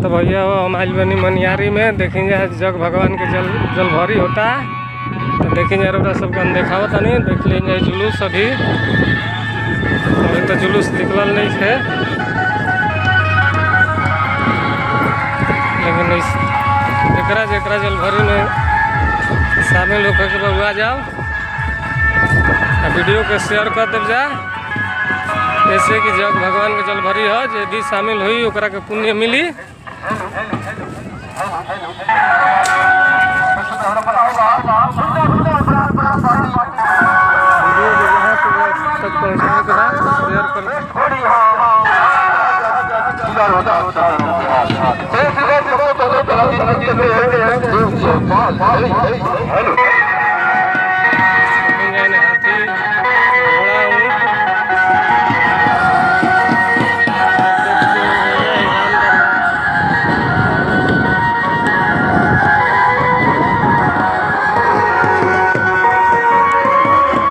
तो भैया वो हम आज बनी मनियारी में देखेंगे आज जग भगवान के जल भरी होता है। तो देखेंगे रोटा सब हम देखाव तनी देख लेंगे जुलूस अभी तो जुलूस निकल नहीं है, लेकिन एकरा जल भरी में शामिल होकर के बबुआ जाओ वीडियो के शेयर कर देव जा, जैसे कि जग भगवान के जल भरी है जो भी शामिल हुई ओकरा के पुण्य मिली। तक पहुँचने के बाद शेयर कर